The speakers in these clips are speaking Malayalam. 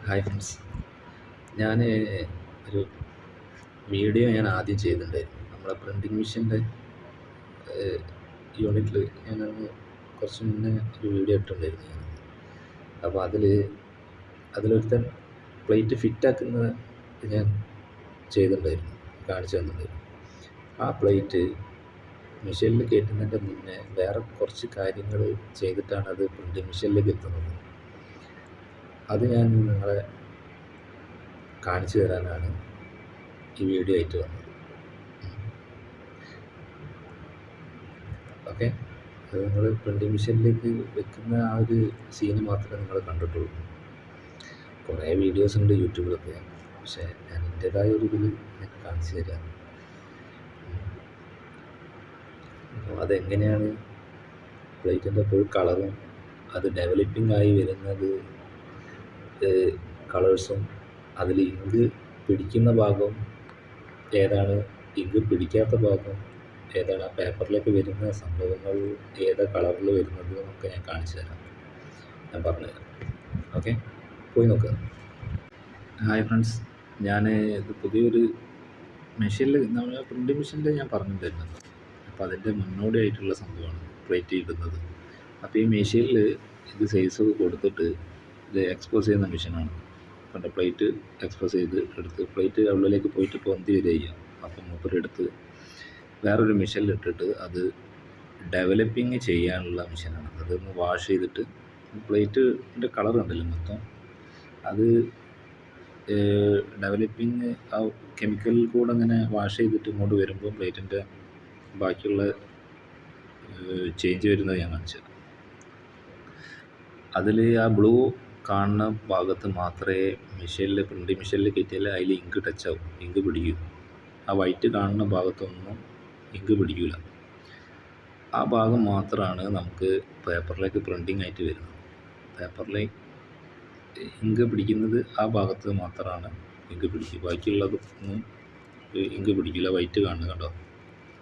ഹായ് ഫ്രണ്ട്സ്, ഞാൻ ഒരു വീഡിയോ ആദ്യം ചെയ്തിട്ടുണ്ടായിരുന്നു. നമ്മളെ പ്രിൻറ്റിങ് മെഷീൻ്റെ യൂണിറ്റിൽ ഞാനന്ന് കുറച്ച് മുന്നേ ഒരു വീഡിയോ ഇട്ടിട്ടുണ്ടായിരുന്നു. അപ്പോൾ അതിലൊരുത്തൻ പ്ലേറ്റ് ഫിറ്റാക്കുന്നത് ഞാൻ ചെയ്തിട്ടുണ്ടായിരുന്നു, കാണിച്ചു തന്നിട്ടുണ്ടായിരുന്നു. ആ പ്ലേറ്റ് മെഷീനിൽ കയറ്റുന്നതിൻ്റെ മുന്നേ വേറെ കുറച്ച് കാര്യങ്ങൾ ചെയ്തിട്ടാണ് അത് പ്രിൻറ്റിങ് മെഷീനിലേക്ക് എത്തുന്നത്. അത് ഞാൻ നിങ്ങളെ കാണിച്ചു തരാനാണ് ഈ വീഡിയോ ആയിട്ട് വന്നത്. ഓക്കെ, അത് നിങ്ങൾ പ്രിൻറ്റിങ് മെഷീനിലേക്ക് വെക്കുന്ന ആ ഒരു സീന് മാത്രമേ നിങ്ങൾ കണ്ടിട്ടുള്ളൂ. കുറേ വീഡിയോസ് ഉണ്ട് യൂട്യൂബിലൊക്കെ, പക്ഷേ ഞാൻ എൻ്റേതായ ഒരു ഇതിൽ ഞാൻ കാണിച്ചു തരാം. അപ്പോൾ അതെങ്ങനെയാണ് പ്ലേറ്റിൻ്റെ ഫുൾ കളറും അത് ഡെവലപ്പിംഗ് ആയി വരുന്നത്, കളേഴ്സും അതിൽ ഇങ്ക് പിടിക്കുന്ന ഭാഗം ഏതാണ്, ഇങ്ക് പിടിക്കാത്ത ഭാഗം ഏതാണ്, ആ പേപ്പറിലേക്ക് വരുന്ന സംഭവങ്ങൾ ഏതാ കളറിൽ വരുന്നത് എന്നൊക്കെ ഞാൻ കാണിച്ചു തരാം, ഞാൻ പറഞ്ഞുതരാം. ഓക്കെ, പോയി നോക്കുക. ഹായ് ഫ്രണ്ട്സ്, ഞാൻ ഇത് പുതിയൊരു മെഷീനിൽ, നമ്മൾ പ്രിൻറ്റിങ് മെഷീനിൽ ഞാൻ പറഞ്ഞിട്ടുണ്ടായിരുന്നത്. അപ്പോൾ അതിൻ്റെ മുന്നോടിയായിട്ടുള്ള സംഭവമാണ് പ്ലേറ്റ് ഇടുന്നത്. അപ്പോൾ ഈ മെഷീനിൽ ഇത് സൈസ് കൊടുത്തിട്ട് ഇത് എക്സ്പോസ് ചെയ്യുന്ന മെഷീനാണ്. കണ്ട, പ്ലേറ്റ് എക്സ്പോസ് ചെയ്ത് എടുത്ത് പ്ലേറ്റ് ഉള്ളിലേക്ക് പോയിട്ട് പൊന്തി വരിക ചെയ്യുക. അപ്പം മൂപ്പരെടുത്ത് വേറൊരു മെഷീനിലിട്ടിട്ട് അത് ഡെവലപ്പിങ് ചെയ്യാനുള്ള മെഷീനാണ്. അതൊന്ന് വാഷ് ചെയ്തിട്ട് പ്ലേറ്റിൻ്റെ കളർ ഉണ്ടല്ലോ മൊത്തം, അത് ഡെവലപ്പിങ് ആ കെമിക്കലിൽ കൂടെ അങ്ങനെ വാഷ് ചെയ്തിട്ട് ഇങ്ങോട്ട് വരുമ്പോൾ പ്ലേറ്റിൻ്റെ ബാക്കിയുള്ള ചേഞ്ച് വരുന്നത് ഞാൻ കാണിച്ചത്. അതിൽ ആ ബ്ലൂ കാണുന്ന ഭാഗത്ത് മാത്രമേ മെഷീനിൽ, പ്രിൻറ്റിങ് മെഷീനിൽ കയറ്റിയാൽ അതിൽ ഇങ്ക് ടച്ചാവും, ഇങ്ക് പിടിക്കും. ആ വൈറ്റ് കാണുന്ന ഭാഗത്തൊന്നും ഇങ്ക് പിടിക്കില്ല. ആ ഭാഗം മാത്രമാണ് നമുക്ക് പേപ്പറിലേക്ക് പ്രിൻറ്റിങ് ആയിട്ട് വരുന്നത്. പേപ്പറിലേക്ക് ഇങ്ക് പിടിക്കുന്നത് ആ ഭാഗത്ത് മാത്രമാണ് ഇങ്ക് പിടിക്കുക. ബാക്കിയുള്ളതൊന്നും ഇങ്ക് പിടിക്കില്ല. വൈറ്റ് കാണുന്നത് കണ്ടോ,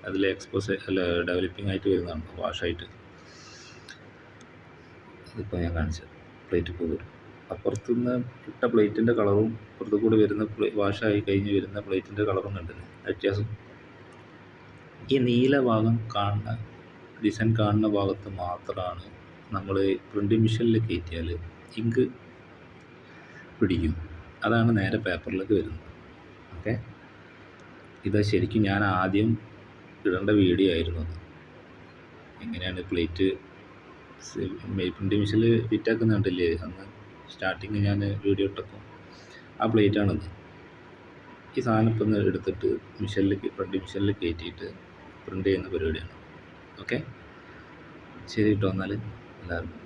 അതിൽ എക്സ്പോസ് ഡെവലപ്പിംഗ് ആയിട്ട് വരുന്നതാണ്, വാഷായിട്ട്. ഇതിപ്പോൾ ഞാൻ കാണിച്ചത് പ്ലേറ്റ് ഇപ്പോൾ വരും. അപ്പുറത്തുനിന്ന് ഇട്ട പ്ലേറ്റിൻ്റെ കളറും പുറത്തു കൂടി വരുന്ന വാഷായി കഴിഞ്ഞ് വരുന്ന പ്ലേറ്റിൻ്റെ കളറും കണ്ടില്ല വ്യത്യാസം. ഈ നീല ഭാഗം കാണുന്ന ഡിസൈൻ കാണുന്ന ഭാഗത്ത് മാത്രമാണ് നമ്മൾ പ്രിൻറ്റിങ് മെഷീനിൽ കയറ്റിയാൽ ഇങ്ക് പിടിക്കും. അതാണ് നേരെ പേപ്പറിലേക്ക് വരുന്നത്. ഓക്കെ, ഇത് ശരിക്കും ഞാൻ ആദ്യം ഇടേണ്ട വീഡിയോ ആയിരുന്നു അത്. എങ്ങനെയാണ് പ്ലേറ്റ് പ്രിൻറ്റിങ് മെഷീനിൽ ഫിറ്റാക്കുന്ന കണ്ടില്ലേ അന്ന് സ്റ്റാർട്ടിങ് ഞാൻ വീഡിയോ ഇട്ടപ്പോൾ, ആ പ്ലേറ്റാണത്. ഈ സാധനം ഇപ്പം എടുത്തിട്ട് മെഷീനിലേക്ക്, പ്രിൻറ്റിങ് മെഷീനിൽ കയറ്റിയിട്ട് പ്രിൻ്റ് ചെയ്യുന്ന പരിപാടിയാണ്. ഓക്കെ, ശരി കേട്ടോ. എന്നാൽ എല്ലാവർക്കും